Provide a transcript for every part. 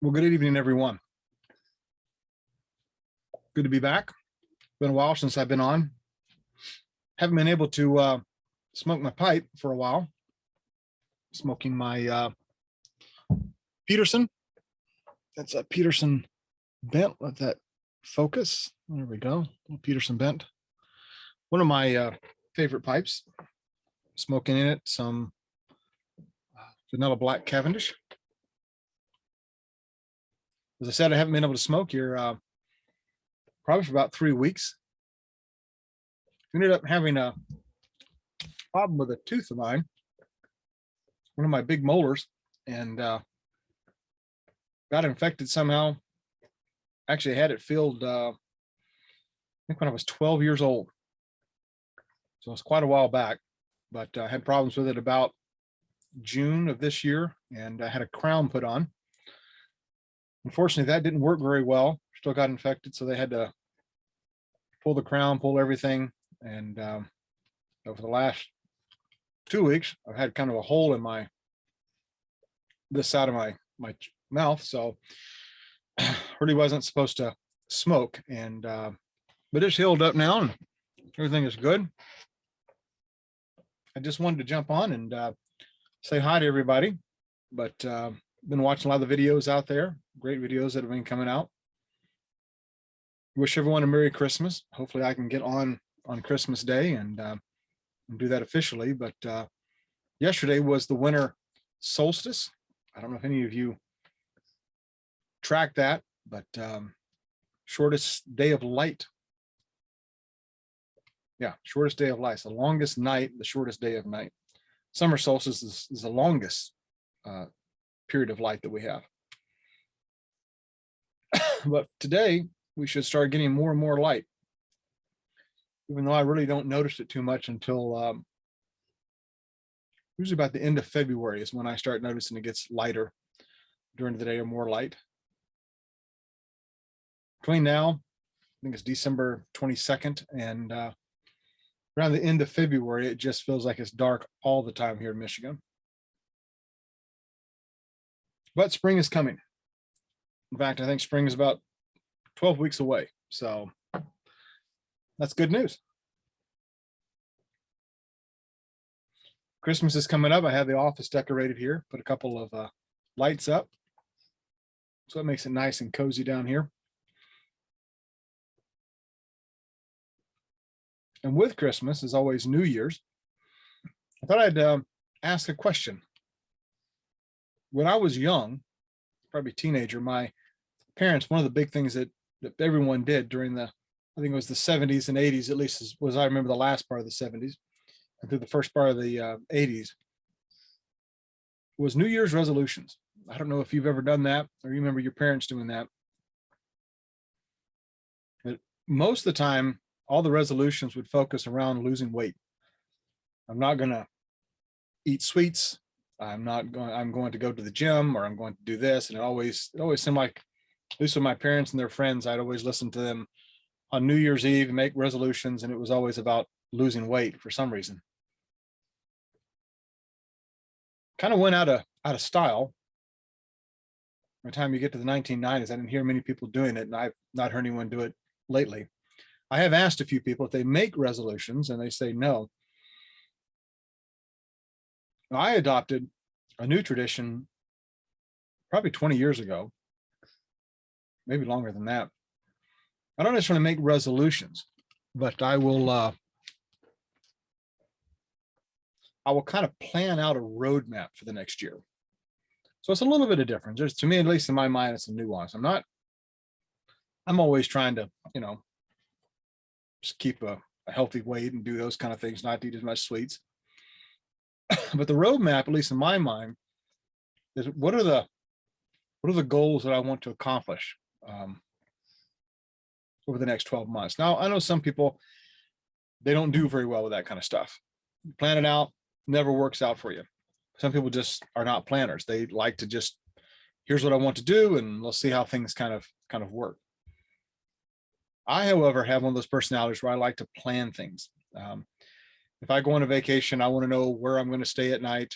Well, good evening, everyone. Good to be back. Been a while since I've been on. Haven't been able to smoke my pipe for a while. Smoking my Peterson. That's a Peterson bent. Let that focus. There we go. Peterson bent. One of my favorite pipes. Smoking in it some vanilla black Cavendish. As I said, I haven't been able to smoke here probably for about 3 weeks. Ended up having a problem with a tooth of mine, one of my big molars, and got infected somehow. Actually, I had it filled, I think when I was 12 years old. So it's quite a while back, but I had problems with it about June of this year, and I had a crown put on. Unfortunately, that didn't work very well. Still got infected, so they had to pull the crown, pull everything. And over the last 2 weeks, I've had kind of a hole in this side of my mouth. So really wasn't supposed to smoke, and but it's healed up now and everything is good. I just wanted to jump on and say hi to everybody, but been watching a lot of the videos out there, great videos that have been coming out. Wish everyone a Merry Christmas. Hopefully I can get on Christmas Day and do that officially. But yesterday was the winter solstice. I don't know if any of you track that, but shortest day of light. Yeah, shortest day of light. The longest night, the shortest day of night. Summer solstice is the longest period of light that we have. But today we should start getting more and more light, even though I really don't notice it too much until usually about the end of February is when I start noticing it gets lighter during the day, or more light. Between now, I think it's December 22nd, and around the end of February, it just feels like it's dark all the time here in Michigan. But spring is coming. In fact, I think spring is about 12 weeks away. So that's good news. Christmas is coming up. I have the office decorated here, put a couple of lights up. So it makes it nice and cozy down here. And with Christmas is always New Year's. I thought I'd ask a question. When I was young, probably teenager, my parents, one of the big things that everyone did during I think it was the 70s and 80s, at least was I remember the last part of the 70s and through the first part of the 80s, was New Year's resolutions. I don't know if you've ever done that or you remember your parents doing that. But most of the time, all the resolutions would focus around losing weight. I'm not going to eat sweets. I'm going to go to the gym, or I'm going to do this. And it always seemed like, at least with my parents and their friends, I'd always listen to them on New Year's Eve, make resolutions, and it was always about losing weight for some reason. Kind of went out of style. By the time you get to the 1990s, I didn't hear many people doing it, and I've not heard anyone do it lately. I have asked a few people if they make resolutions, and they say no. I adopted a new tradition probably 20 years ago, maybe longer than that. I don't necessarily make resolutions, but I will kind of plan out a roadmap for the next year. So it's a little bit of difference. There's, to me, at least in my mind, it's a nuance. I'm always trying to, just keep a healthy weight and do those kind of things, not eat as much sweets. But the roadmap, at least in my mind, is what are the goals that I want to accomplish over the next 12 months. Now, I know some people, they don't do very well with that kind of stuff. You plan it out, never works out for you. Some people just are not planners. They like to just, here's what I want to do, and let's see how things kind of work. I, however, have one of those personalities where I like to plan things. If I go on a vacation, I want to know where I'm going to stay at night,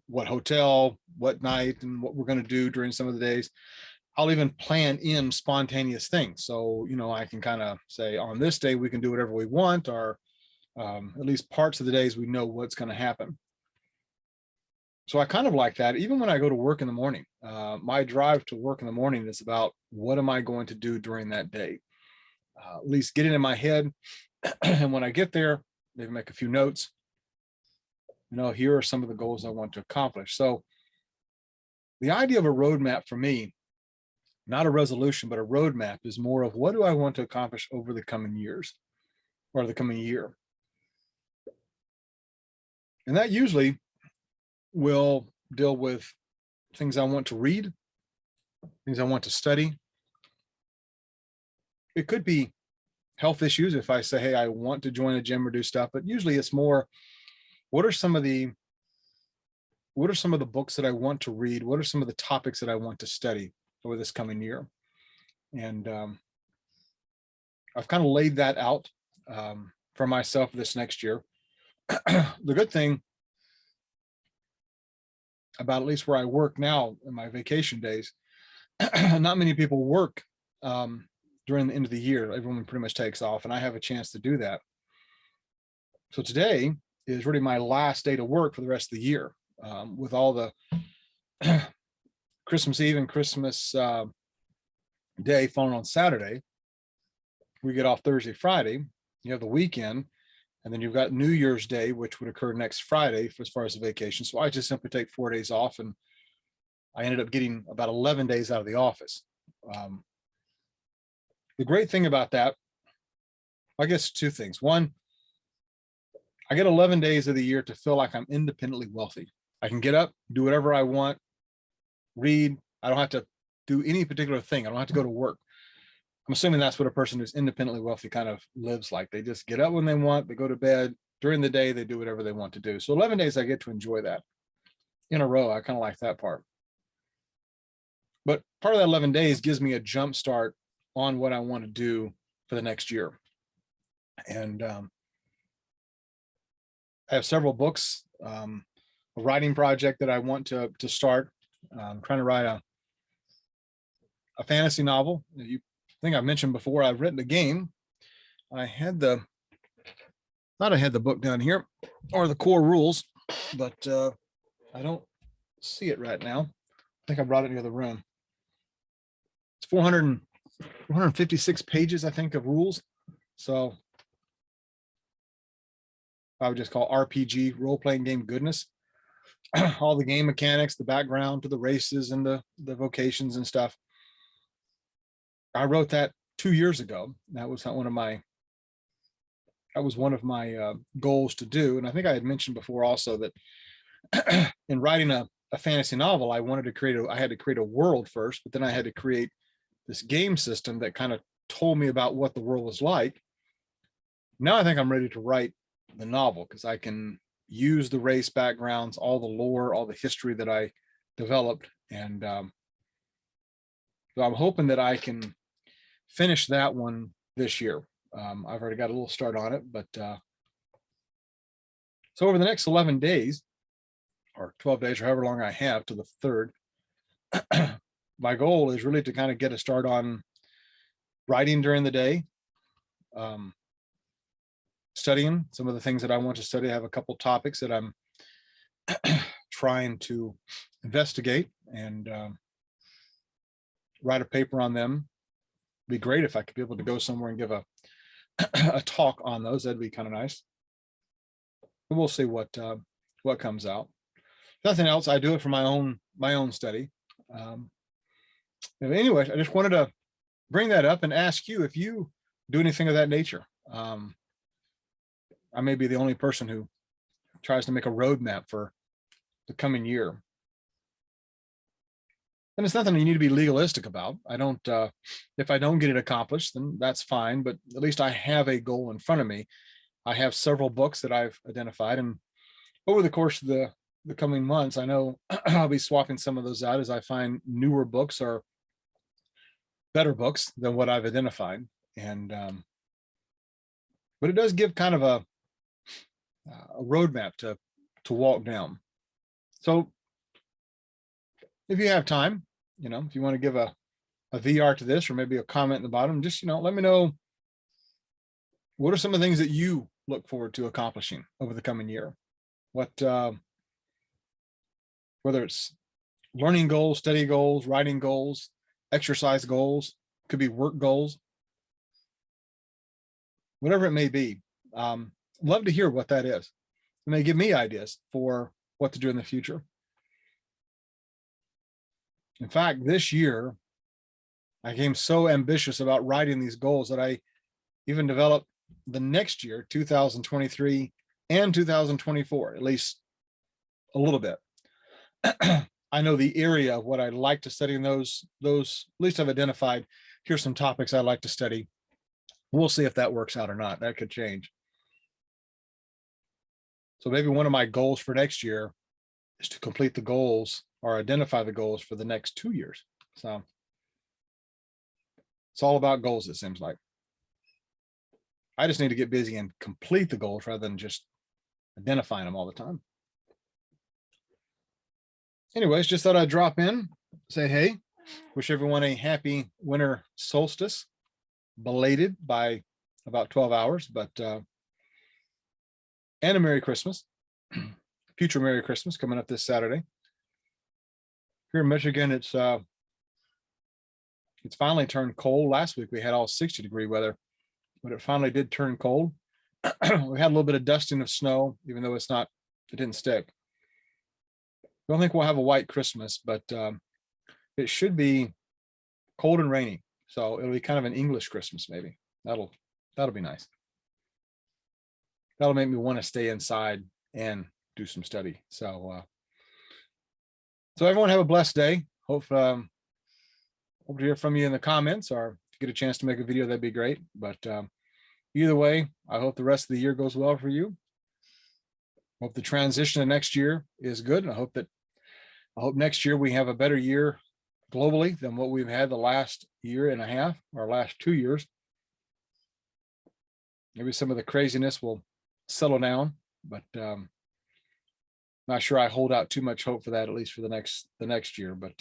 what hotel, what night, and what we're going to do during some of the days. I'll even plan in spontaneous things. So, I can kind of say on this day, we can do whatever we want, or at least parts of the days we know what's going to happen. So I kind of like that. Even when I go to work in the morning, my drive to work in the morning is about what am I going to do during that day? At least get it in my head. And when I get there, maybe make a few notes. Here are some of the goals I want to accomplish. So the idea of a roadmap for me, not a resolution, but a roadmap, is more of what do I want to accomplish over the coming years or the coming year. And that usually will deal with things I want to read, things I want to study. It could be health issues if I say, hey, I want to join a gym or do stuff, but usually it's more, what are some of the books that I want to read? What are some of the topics that I want to study over this coming year? And I've kind of laid that out for myself this next year. The good thing about at least where I work now in my vacation days, not many people work during the end of the year. Everyone pretty much takes off, and I have a chance to do that. So today is really my last day to work for the rest of the year, with all the Christmas Eve and Christmas Day falling on Saturday. We get off Thursday, Friday. You have the weekend, and then you've got New Year's Day, which would occur next Friday as far as the vacation. So I just simply take 4 days off, and I ended up getting about 11 days out of the office. The great thing about that, I guess, two things. One, I get 11 days of the year to feel like I'm independently wealthy. I can get up, do whatever I want, read. I don't have to do any particular thing. I don't have to go to work. I'm assuming that's what a person who's independently wealthy kind of lives like. They just get up when they want, they go to bed. During the day, they do whatever they want to do. So 11 days, I get to enjoy that in a row. I kind of like that part. But part of that 11 days gives me a jump start on what I want to do for the next year. And I have several books, a writing project that I want to start. I'm trying to write a fantasy novel. You think I've mentioned before, I've written a game. I had thought I had the book down here, or the core rules, but I don't see it right now. I think I brought it in the other room. It's 456 pages, I think, of rules. So I would just call RPG, role-playing game goodness. All the game mechanics, the background to the races and the vocations and stuff. I wrote that 2 years ago. That was one of my goals to do. And I think I had mentioned before also that in writing a fantasy novel, I had to create a world first, but then I had to create this game system that kind of told me about what the world was like. Now I think I'm ready to write the novel, because I can use the race backgrounds, all the lore, all the history that I developed. And so I'm hoping that I can finish that one this year. I've already got a little start on it, but so over the next 11 days or 12 days or however long I have to the 3rd, my goal is really to kind of get a start on writing during the day, studying some of the things that I want to study. I have a couple topics that I'm trying to investigate and write a paper on them. It'd be great if I could be able to go somewhere and give a talk on those. That'd be kind of nice. But we'll see what comes out. If nothing else, I do it for my own study. Anyway, I just wanted to bring that up and ask you if you do anything of that nature. I may be the only person who tries to make a roadmap for the coming year. And it's nothing you need to be legalistic about. I don't, if I don't get it accomplished, then that's fine, but at least I have a goal in front of me. I have several books that I've identified, and over the course of the coming months, I know I'll be swapping some of those out as I find newer books or better books than what I've identified. And, but it does give kind of a roadmap to walk down. So if you have time, if you want to give a VR to this, or maybe a comment in the bottom, just, let me know, what are some of the things that you look forward to accomplishing over the coming year? What, whether it's learning goals, study goals, writing goals, exercise goals, could be work goals, whatever it may be. Love to hear what that is. It may give me ideas for what to do in the future. In fact, this year, I became so ambitious about writing these goals that I even developed the next year, 2023 and 2024, at least a little bit. I know the area of what I'd like to study in those, at least I've identified, here's some topics I'd like to study. We'll see if that works out or not. That could change. So maybe one of my goals for next year is to complete the goals or identify the goals for the next 2 years. So it's all about goals, it seems like. I just need to get busy and complete the goals rather than just identifying them all the time. Anyways, just thought I'd drop in, say, hey, wish everyone a happy winter solstice, belated by about 12 hours, but, and a Merry Christmas, future Merry Christmas coming up this Saturday. Here in Michigan, it's finally turned cold. Last week we had all 60-degree weather, but it finally did turn cold. We had a little bit of dusting of snow, even though it didn't stick. I don't think we'll have a white Christmas, but it should be cold and rainy. So it'll be kind of an English Christmas, maybe. That'll be nice. That'll make me want to stay inside and do some study. So everyone have a blessed day. Hope to hear from you in the comments, or if you get a chance to make a video, that'd be great. But either way, I hope the rest of the year goes well for you. Hope the transition to next year is good. And I hope next year we have a better year globally than what we've had the last year and a half, or last 2 years. Maybe some of the craziness will settle down, but not sure I hold out too much hope for that, at least for the next year, but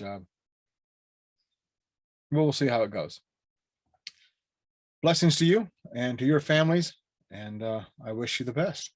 we'll see how it goes. Blessings to you and to your families, and I wish you the best.